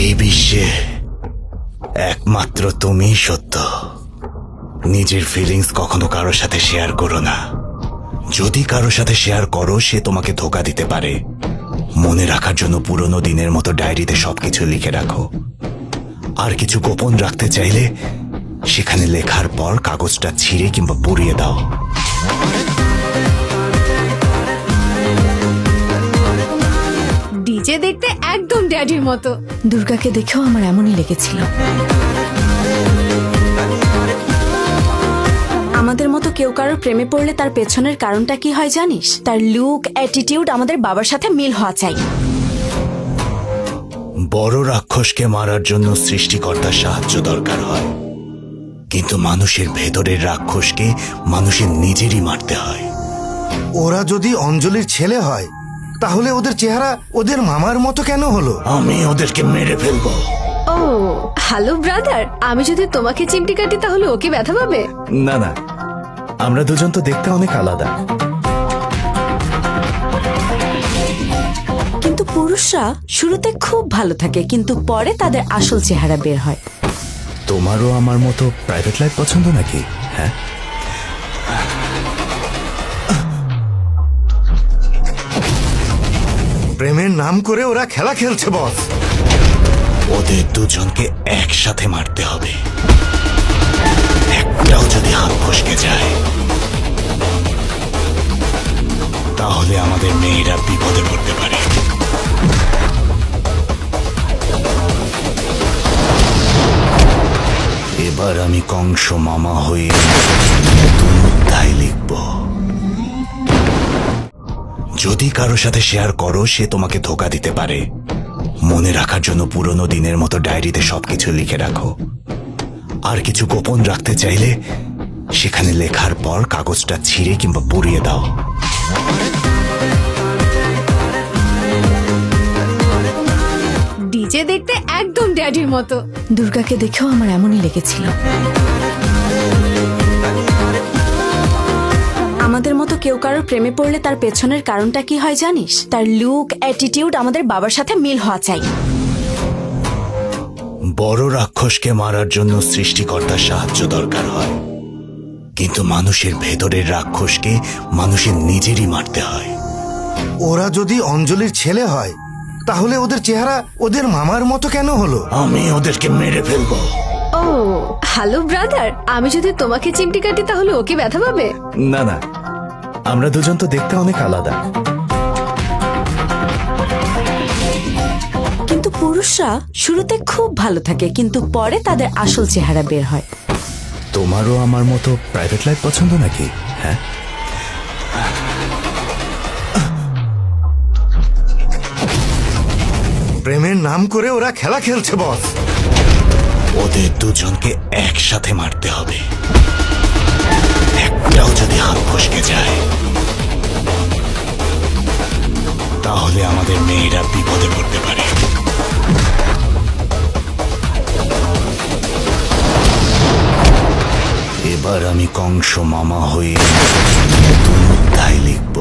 এই বিশ্বে একমাত্র তুমিই সত্য। নিজের ফিলিংস কখনো কারোর সাথে শেয়ার করো না। যদি কারোর সাথে শেয়ার করো, সে তোমাকে ধোঁকা দিতে পারে। মনে রাখার জন্য পুরনো দিনের মতো ডায়েরিতে সবকিছু লিখে রাখো। আর কিছু গোপন রাখতে চাইলে সেখানে লেখার পর কাগজটা ছিঁড়ে কিংবা পুড়িয়ে দাও। ডিজে দেখতে একদম ড্যাডির মতো। দুর্গাকে দেখেও আমার এমনই লেগেছিল। আমাদের মতো কেউ কারোর প্রেমে পড়লে তার পেছনের কারণটা কি হয় জানিস? তার লুক, অ্যাটিটিউড আমাদের বাবার সাথে মিল হওয়া চাই। বড় রাক্ষসকে মারার জন্য সৃষ্টিকর্তার সাহায্য দরকার হয়, কিন্তু মানুষের ভেতরের রাক্ষসকে মানুষের নিজেরই মারতে হয়। ওরা যদি অঞ্জলির ছেলে হয়, তাহলে ওদের চেহারা ওদের মামার মতো কেন হলো? আমি ওদেরকে মেরে ফেলবো। ও হ্যালো ব্রাদার, আমি যদি তোমাকে চিমটি কাটি তাহলে ওকে ব্যথা পাবে? না না, আমরা দুজন তো দেখতে অনেক আলাদা। কিন্তু পুরুষরা শুরুতে খুব ভালো থাকে, কিন্তু পরে তাদের আসল চেহারা বের হয়। তোমারও আমার মতো প্রাইভেট লাইফ পছন্দ নাকি? হ্যাঁ, প্রেমের নাম করে ওরা খেলা খেলছে বস। ওদের দুজনকে একসাথে মারতে হবে। একটাও যদি হাত ফসকে যায়, তাহলে আমাদের মেয়েরা বিপদে পড়তে পারে। এবার আমি কংস মামা হয়ে তাই লিখব। যদি কারোর সাথে শেয়ার করো, সে তোমাকে ধোঁকা দিতে পারে। মনে রাখার জন্য পুরনো দিনের মতো ডায়েরিতে সবকিছু লিখে রাখো। আর কিছু গোপন রাখতে চাইলে সেখানে লেখার পর কাগজটা ছিঁড়ে কিংবা পুড়িয়ে দাও। ডিজে দেখতে একদম ড্যাডির মতো। দুর্গাকে দেখেও আমার এমনই লেগেছিল। আমাদের মতো কেউ কারোর প্রেমে পড়লে তার পেছনের কারণটা কি হয় জানিস? তার লুক, অ্যাটিটিউড আমাদের বাবার সাথে মিল হওয়া চাই। বড় রাক্ষসকে মারার জন্য সৃষ্টিকর্তার সাহায্য দরকার হয়, কিন্তু মানুষের ভেতরের রাক্ষসকে মানুষের নিজেরই মারতে হয়। ওরা যদি অঞ্জলির ছেলে হয়, তাহলে ওদের চেহারা ওদের মামার মতো কেন হলো? আমি ওদেরকে মেরে ফেলবো। ও হ্যালো ব্রাদার, আমি যদি তোমাকে চিমটি কাটি তাহলে ওকে ব্যথা পাবে? না না, আমরা দুজন তো দেখতে অনেক আলাদা। কিন্তু পুরুষরা শুরুতে খুব ভালো থাকে, কিন্তু পরে তাদের আসল চেহারা বের হয়। তোমারও আমার মতো প্রাইভেট লাইফ পছন্দ নাকি? হ্যাঁ, প্রেমের নাম করে ওরা খেলা খেলছে বস। ওদের দুজনকে একসাথে মারতে হবে। একটাও যদি হাত ফসকে যায়, তাহলে আমাদের মেয়েরা বিপদে পড়তে পারে। এবার আমি কংস মামা হয়ে তাই লিখব।